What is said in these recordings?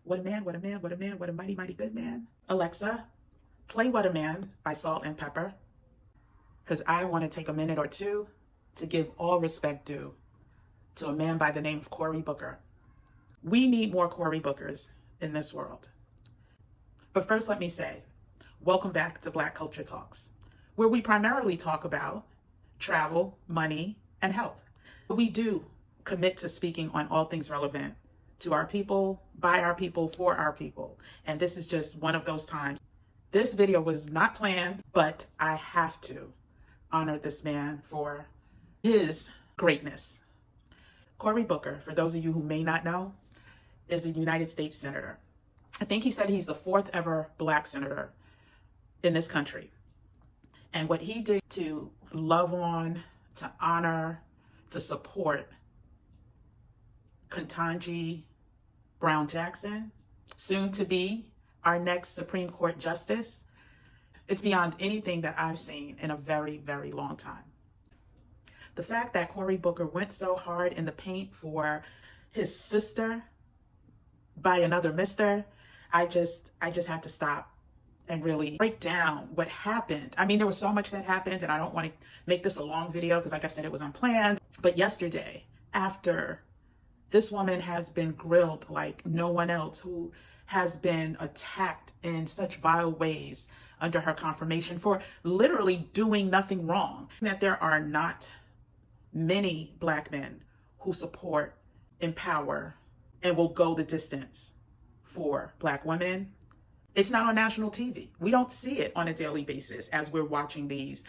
What a man, what a man, what a man, what a mighty, mighty good man. Alexa, play What a Man by Salt and Pepper, because I want to take a minute or two to give all respect due to a man by the name of Cory Booker. We need more Cory Bookers in this world. But first, let me say, welcome back to Black Culture Talks, where we primarily talk about travel, money, and health. We do commit to speaking on all things relevant to our people, by our people, for our people. And this is just one of those times. This video was not planned, but I have to honor this man for his greatness. Cory Booker, for those of you who may not know, is a United States Senator. I think he said he's the 4th ever Black senator in this country. And what he did to love on, to honor, to support Ketanji Brown Jackson, soon to be our next Supreme Court Justice, it's beyond anything that I've seen in a very, very long time. The fact that Cory Booker went so hard in the paint for his sister by another mister, I just have to stop and really break down what happened. I mean, there was so much that happened, and I don't want to make this a long video because, like I said, it was unplanned. But yesterday, after this woman has been grilled like no one else, who has been attacked in such vile ways under her confirmation for literally doing nothing wrong, that there are not many Black men who support, empower, and will go the distance for Black women. It's not on national TV. We don't see it on a daily basis as we're watching these,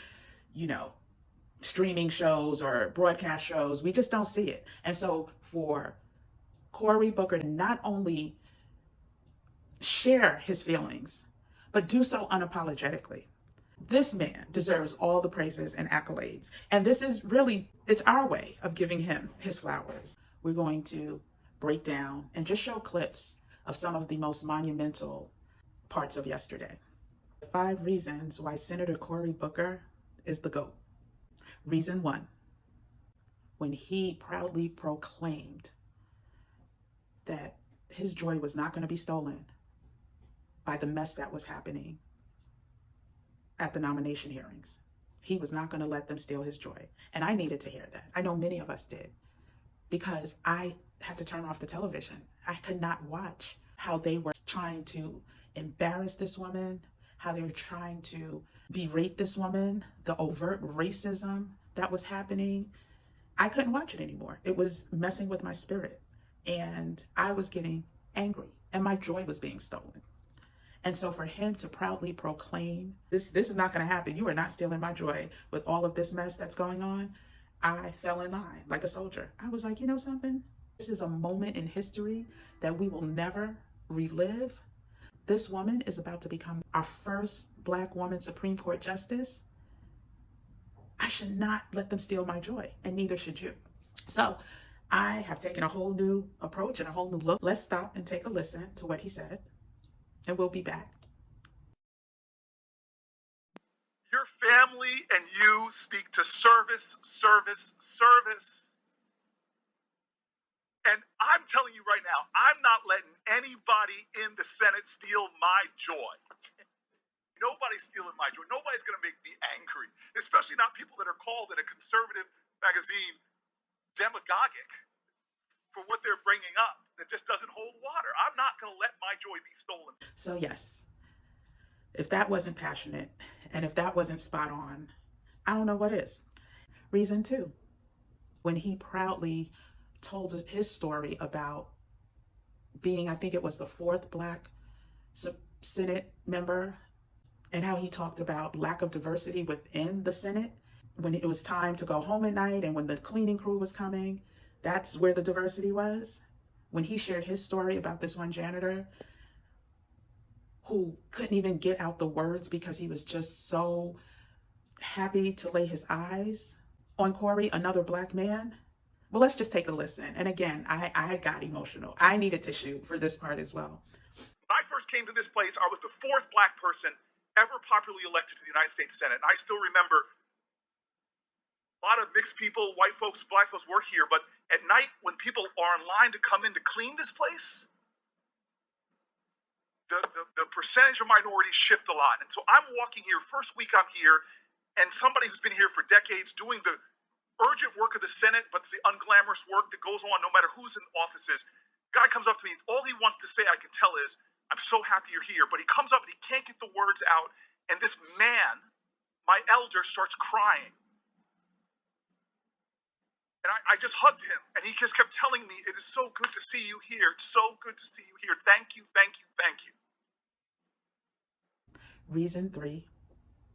streaming shows or broadcast shows. We just don't see it. And so for Cory Booker to not only share his feelings, but do so unapologetically, this man deserves all the praises and accolades. And this is really, it's our way of giving him his flowers. We're going to break down and just show clips of some of the most monumental parts of yesterday. 5 reasons why Senator Cory Booker is the GOAT. Reason 1, when he proudly proclaimed that his joy was not going to be stolen by the mess that was happening at the nomination hearings. He was not going to let them steal his joy. And I needed to hear that. I know many of us did, because I had to turn off the television. I could not watch how they were trying to embarrass this woman, how they were trying to berate this woman, the overt racism that was happening. I couldn't watch it anymore. It was messing with my spirit. And I was getting angry, and my joy was being stolen. And so for him to proudly proclaim, this is not going to happen. You are not stealing my joy with all of this mess that's going on. I fell in line like a soldier. I was like, you know something? This is a moment in history that we will never relive. This woman is about to become our first Black woman Supreme Court Justice. I should not let them steal my joy, and neither should you. So I have taken a whole new approach and a whole new look. Let's stop and take a listen to what he said, and we'll be back. Your family and you speak to service, service, service. And I'm telling you right now, I'm not letting anybody in the Senate steal my joy. Nobody's stealing my joy. Nobody's going to make me angry, especially not people that are called in a conservative magazine demagogic for what they're bringing up. That just doesn't hold water. I'm not going to let my joy be stolen. So yes, if that wasn't passionate and if that wasn't spot on, I don't know what is. Reason 2, when he proudly told his story about being, I think it was the 4th Black Senate member, and how he talked about lack of diversity within the Senate. When it was time to go home at night and when the cleaning crew was coming, that's where the diversity was. When he shared his story about this one janitor who couldn't even get out the words because he was just so happy to lay his eyes on Cory, another Black man. Well, let's just take a listen. And again, I got emotional. I needed tissue for this part as well. When I first came to this place, I was the 4th Black person ever popularly elected to the United States Senate. And I still remember a lot of mixed people, white folks, Black folks work here. But at night, when people are in line to come in to clean this place, the percentage of minorities shift a lot. And so I'm walking here, first week I'm here, and somebody who's been here for decades doing the urgent work of the Senate, but it's the unglamorous work that goes on no matter who's in offices. Guy comes up to me, all he wants to say, I can tell, is, I'm so happy you're here. But he comes up and he can't get the words out. And this man, my elder, starts crying. And I just hugged him. And he just kept telling me, it is so good to see you here. It's so good to see you here. Thank you, thank you, thank you. Reason 3,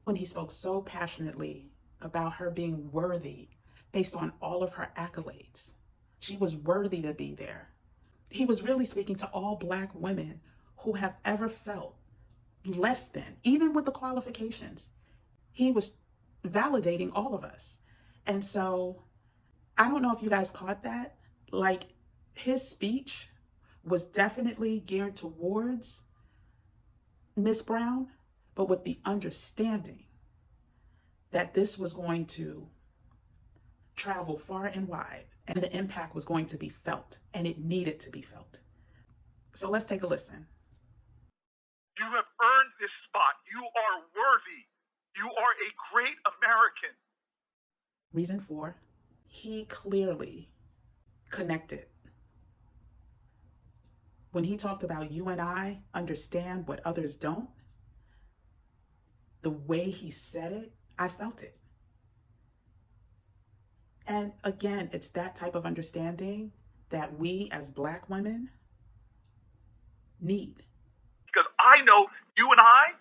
when he spoke so passionately about her being worthy based on all of her accolades. She was worthy to be there. He was really speaking to all Black women who have ever felt less than, even with the qualifications. He was validating all of us. And so I don't know if you guys caught that. Like, his speech was definitely geared towards Miss Brown, but with the understanding that this was going to travel far and wide, and the impact was going to be felt, and it needed to be felt. So let's take a listen. You have earned this spot. You are worthy. You are a great American. Reason 4, he clearly connected. When he talked about you and I understand what others don't, the way he said it, I felt it. And again, it's that type of understanding that we as Black women need. Because I know you and I,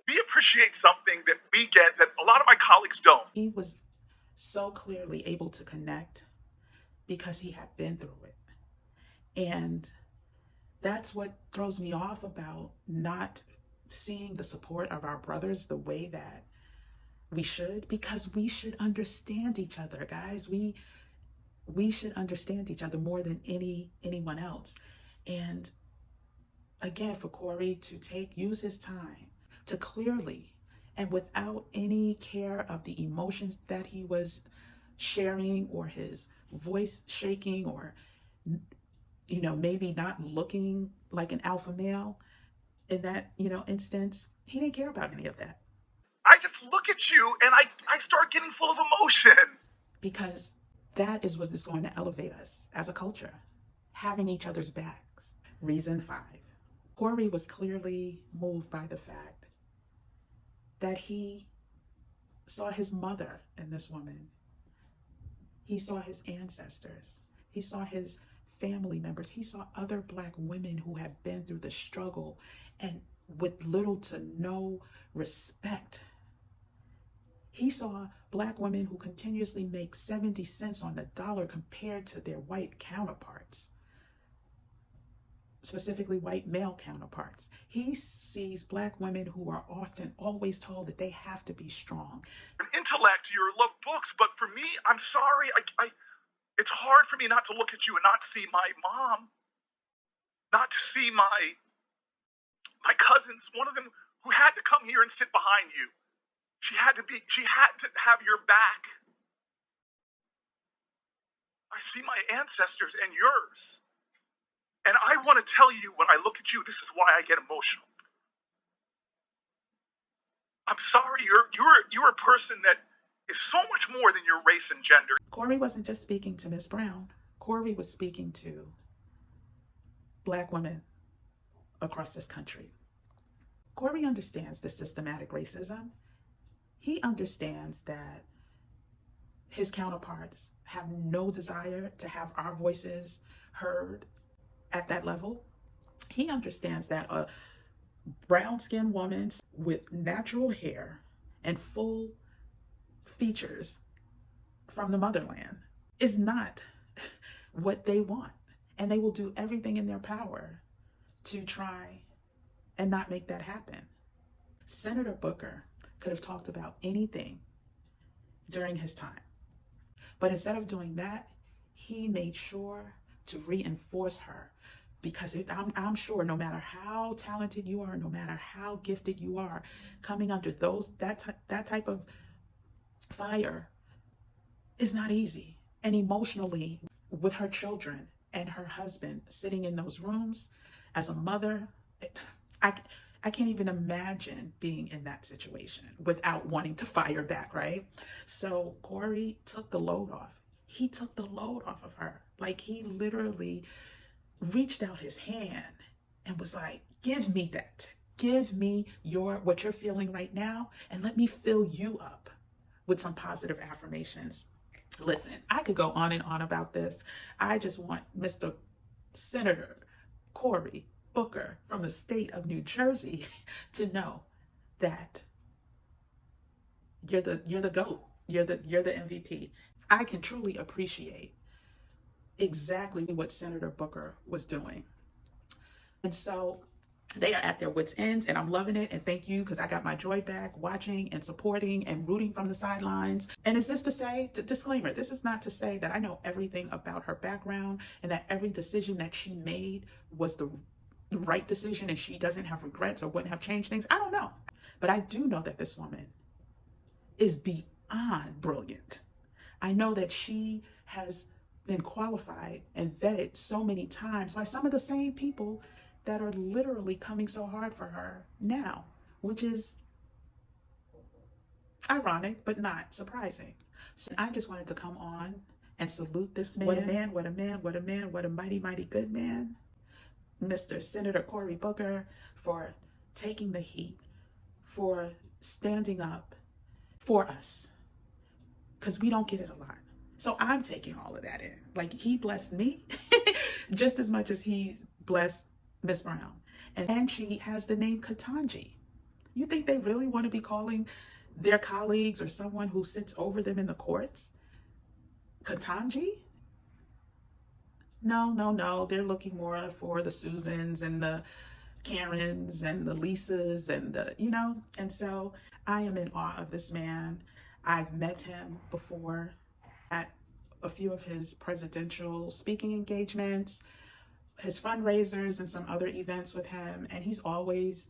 we appreciate something that we get that a lot of my colleagues don't. He was so clearly able to connect because he had been through it. And that's what throws me off about not seeing the support of our brothers the way that we should, because we should understand each other, guys. We should understand each other more than anyone else. And again, for Cory to use his time to clearly and without any care of the emotions that he was sharing or his voice shaking or, you know, maybe not looking like an alpha male in that, instance, he didn't care about any of that. I just look at you and I start getting full of emotion. Because that is what is going to elevate us as a culture, having each other's backs. Reason 5, Cory was clearly moved by the fact that he saw his mother in this woman. He saw his ancestors. He saw his family members. He saw other Black women who had been through the struggle and with little to no respect. He saw Black women who continuously make 70 cents on the dollar compared to their white counterparts, specifically white male counterparts. He sees Black women who are often always told that they have to be strong. An intellect, you love books, but for me, I'm sorry, it's hard for me not to look at you and not see my mom, not to see my cousins, one of them who had to come here and sit behind you. She had to have your back. I see my ancestors and yours. And I want to tell you, when I look at you, this is why I get emotional. I'm sorry, you're a person that is so much more than your race and gender. Cory wasn't just speaking to Miss Brown. Cory was speaking to Black women across this country. Cory understands the systematic racism. He understands that his counterparts have no desire to have our voices heard at that level. He understands that a brown-skinned woman with natural hair and full features from the motherland is not what they want. And they will do everything in their power to try and not make that happen. Senator Booker could have talked about anything during his time. But instead of doing that, he made sure to reinforce her, because I'm sure no matter how talented you are, no matter how gifted you are, coming under that type of fire is not easy. And emotionally, with her children and her husband sitting in those rooms, As a mother, I, I can't even imagine being in that situation without wanting to fire back, right? So Cory took the load off. He took the load off of her. Like, he literally reached out his hand and was like, give me that. Give me what you're feeling right now, and let me fill you up with some positive affirmations. Listen, I could go on and on about this. I just want Mr. Senator Cory Booker from the state of New Jersey to know that you're the GOAT. You're the MVP. I can truly appreciate exactly what Senator Booker was doing. And so they are at their wits' ends, and I'm loving it. And thank you, because I got my joy back watching and supporting and rooting from the sidelines. And is this to say, disclaimer, this is not to say that I know everything about her background and that every decision that she made was the right decision and she doesn't have regrets or wouldn't have changed things. I don't know. But I do know that this woman is beyond brilliant. I know that she has been qualified and vetted so many times by some of the same people that are literally coming so hard for her now, which is ironic, but not surprising. So I just wanted to come on and salute this man. What a man, what a man, what a man, what a mighty, mighty good man. Mr. Senator Cory Booker, for taking the heat, for standing up for us, because we don't get it a lot. So I'm taking all of that in. Like, he blessed me just as much as he's blessed Miss Brown. And she has the name Ketanji. You think they really want to be calling their colleagues or someone who sits over them in the courts Ketanji? No. They're looking more for the Susans and the Karens and the Lisas and the, and so I am in awe of this man. I've met him before at a few of his presidential speaking engagements, his fundraisers, and some other events with him. And he's always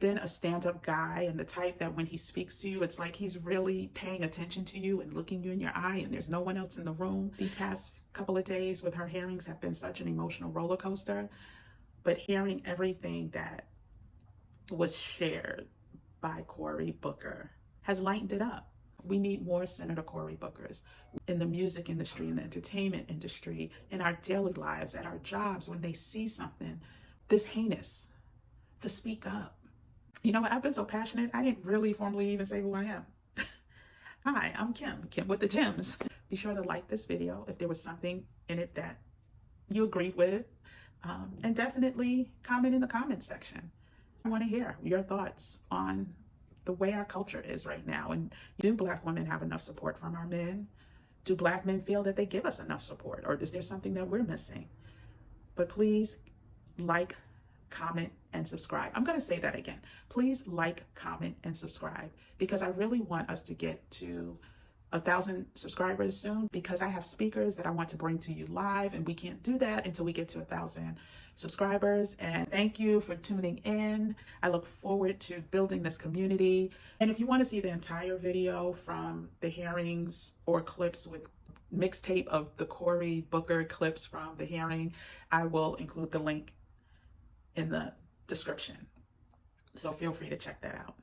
been a stand-up guy, and the type that when he speaks to you, it's like he's really paying attention to you and looking you in your eye, and there's no one else in the room. These past couple of days with her hearings have been such an emotional roller coaster, but hearing everything that was shared by Cory Booker has lightened it up. We need more Senator Cory Bookers in the music industry, in the entertainment industry, in our daily lives, at our jobs, when they see something this heinous, to speak up. You know what? I've been so passionate, I didn't really formally even say who I am. Hi, I'm Kim with the Gems. Be sure to like this video if there was something in it that you agreed with, and definitely comment in the comment section. I want to hear your thoughts on the way our culture is right now. And do Black women have enough support from our men? Do Black men feel that they give us enough support? Or is there something that we're missing? But please like, comment, and subscribe. I'm going to say that again. Please like, comment, and subscribe, because I really want us to get to 1,000 subscribers soon, because I have speakers that I want to bring to you live, and we can't do that until we get to 1,000 subscribers. And thank you for tuning in. I look forward to building this community. And if you want to see the entire video from the hearings or clips with mixtape of the Cory Booker clips from the hearing, I will include the link in the description. So feel free to check that out.